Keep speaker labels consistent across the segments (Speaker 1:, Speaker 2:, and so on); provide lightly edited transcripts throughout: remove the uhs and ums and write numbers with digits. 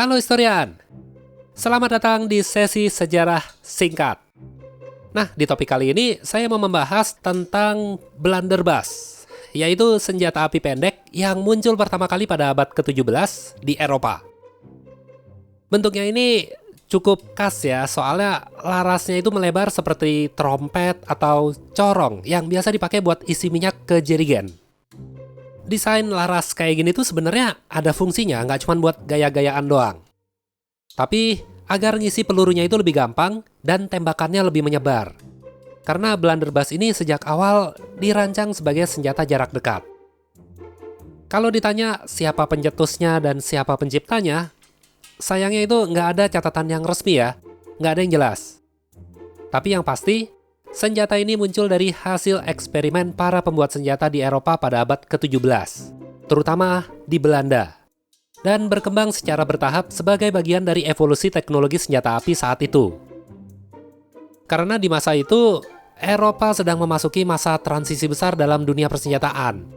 Speaker 1: Halo historian, selamat datang di sesi sejarah singkat. Nah, di topik kali ini saya mau membahas tentang blunderbuss, yaitu senjata api pendek yang muncul pertama kali pada abad ke-17 di Eropa. Bentuknya ini cukup khas ya, soalnya larasnya itu melebar seperti trompet atau corong yang biasa dipakai buat isi minyak ke jerigen. Desain laras kayak gini tuh sebenarnya ada fungsinya, nggak cuma buat gaya-gayaan doang. Tapi agar ngisi pelurunya itu lebih gampang dan tembakannya lebih menyebar. Karena blunderbuss ini sejak awal dirancang sebagai senjata jarak dekat. Kalau ditanya siapa pencetusnya dan siapa penciptanya, sayangnya itu nggak ada catatan yang resmi ya, nggak ada yang jelas. Tapi yang pasti, senjata ini muncul dari hasil eksperimen para pembuat senjata di Eropa pada abad ke-17, terutama di Belanda, dan berkembang secara bertahap sebagai bagian dari evolusi teknologi senjata api saat itu. Karena di masa itu, Eropa sedang memasuki masa transisi besar dalam dunia persenjataan.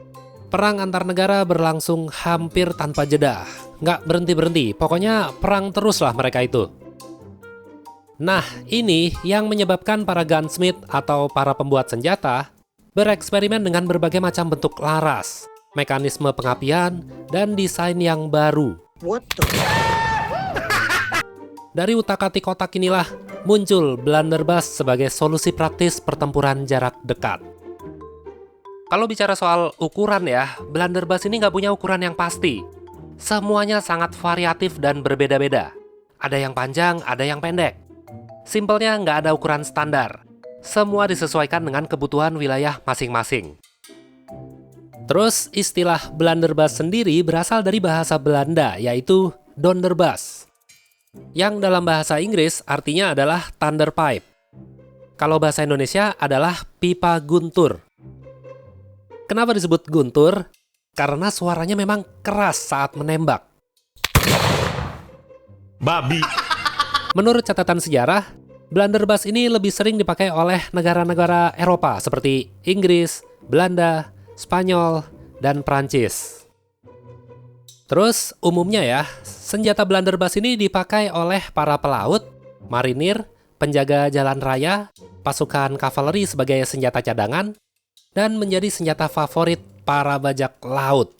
Speaker 1: Perang antar negara berlangsung hampir tanpa jeda, nggak berhenti-berhenti, pokoknya perang teruslah mereka itu. Nah, ini yang menyebabkan para gunsmith atau para pembuat senjata bereksperimen dengan berbagai macam bentuk laras, mekanisme pengapian, dan desain yang baru. Dari utak-atik kotak inilah muncul blunderbuss sebagai solusi praktis pertempuran jarak dekat. Kalau bicara soal ukuran ya, blunderbuss ini nggak punya ukuran yang pasti. Semuanya sangat variatif dan berbeda-beda. Ada yang panjang, ada yang pendek. Simpelnya nggak ada ukuran standar. Semua disesuaikan dengan kebutuhan wilayah masing-masing. Terus istilah blunderbuss sendiri berasal dari bahasa Belanda, yaitu donderbuss, yang dalam bahasa Inggris artinya adalah thunderpipe. Kalau bahasa Indonesia adalah pipa guntur. Kenapa disebut guntur? Karena suaranya memang keras saat menembak.
Speaker 2: Babi.
Speaker 1: Menurut catatan sejarah, blunderbuss ini lebih sering dipakai oleh negara-negara Eropa seperti Inggris, Belanda, Spanyol, dan Prancis. Terus, umumnya ya, senjata blunderbuss ini dipakai oleh para pelaut, marinir, penjaga jalan raya, pasukan kavaleri sebagai senjata cadangan, dan menjadi senjata favorit para bajak laut.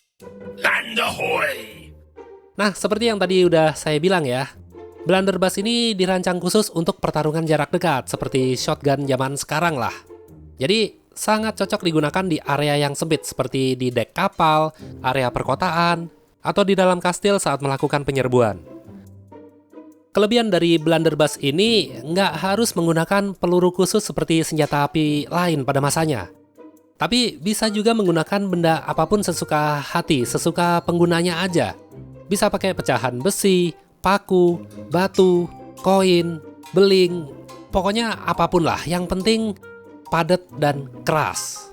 Speaker 2: Land ahoy!
Speaker 1: Nah, seperti yang tadi udah saya bilang ya, blunderbuss ini dirancang khusus untuk pertarungan jarak dekat, seperti shotgun zaman sekarang lah. Jadi, sangat cocok digunakan di area yang sempit, seperti di dek kapal, area perkotaan, atau di dalam kastil saat melakukan penyerbuan. Kelebihan dari blunderbuss ini nggak harus menggunakan peluru khusus seperti senjata api lain pada masanya. Tapi bisa juga menggunakan benda apapun sesuka hati, sesuka penggunanya aja. Bisa pakai pecahan besi, paku, batu, koin, beling, pokoknya apapun lah, yang penting padat dan keras.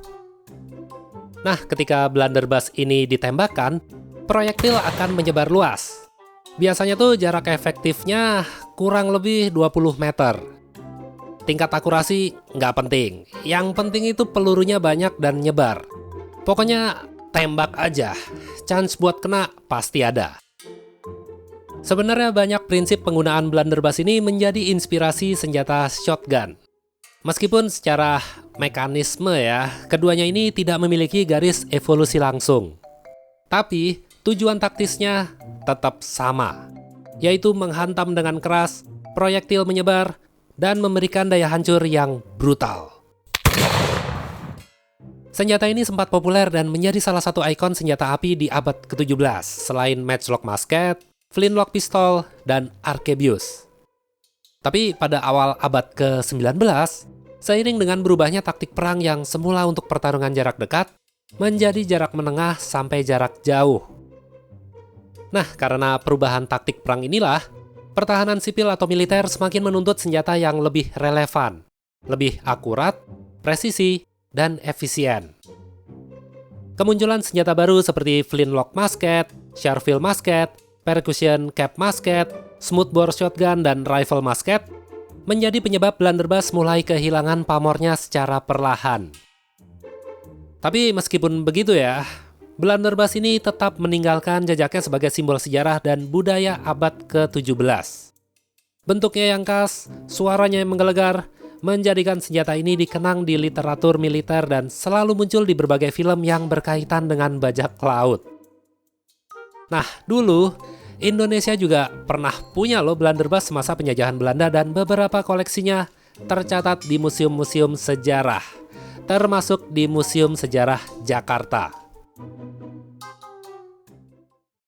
Speaker 1: Nah, ketika blunderbuss ini ditembakkan, proyektil akan menyebar luas. Biasanya tuh jarak efektifnya kurang lebih 20 meter. Tingkat akurasi nggak penting, yang penting itu pelurunya banyak dan nyebar. Pokoknya tembak aja, chance buat kena pasti ada. Sebenarnya banyak prinsip penggunaan blunderbuss ini menjadi inspirasi senjata shotgun. Meskipun secara mekanisme ya, keduanya ini tidak memiliki garis evolusi langsung. Tapi tujuan taktisnya tetap sama, yaitu menghantam dengan keras, proyektil menyebar, dan memberikan daya hancur yang brutal. Senjata ini sempat populer dan menjadi salah satu ikon senjata api di abad ke-17, selain matchlock musket, flintlock pistol, dan arquebus. Tapi pada awal abad ke-19, seiring dengan berubahnya taktik perang yang semula untuk pertarungan jarak dekat, menjadi jarak menengah sampai jarak jauh. Nah, karena perubahan taktik perang inilah, pertahanan sipil atau militer semakin menuntut senjata yang lebih relevan, lebih akurat, presisi, dan efisien. Kemunculan senjata baru seperti flintlock musket, Sharpeville musket, percussion cap musket, smoothbore shotgun, dan rifle musket menjadi penyebab blunderbuss mulai kehilangan pamornya secara perlahan. Tapi meskipun begitu ya, Blunderbuss ini tetap meninggalkan jejaknya sebagai simbol sejarah dan budaya abad ke-17. Bentuknya yang khas, suaranya yang menggelegar, menjadikan senjata ini dikenang di literatur militer dan selalu muncul di berbagai film yang berkaitan dengan bajak laut. Nah, dulu Indonesia juga pernah punya loh blunderbuss semasa penjajahan Belanda dan beberapa koleksinya tercatat di museum-museum sejarah, termasuk di Museum Sejarah Jakarta.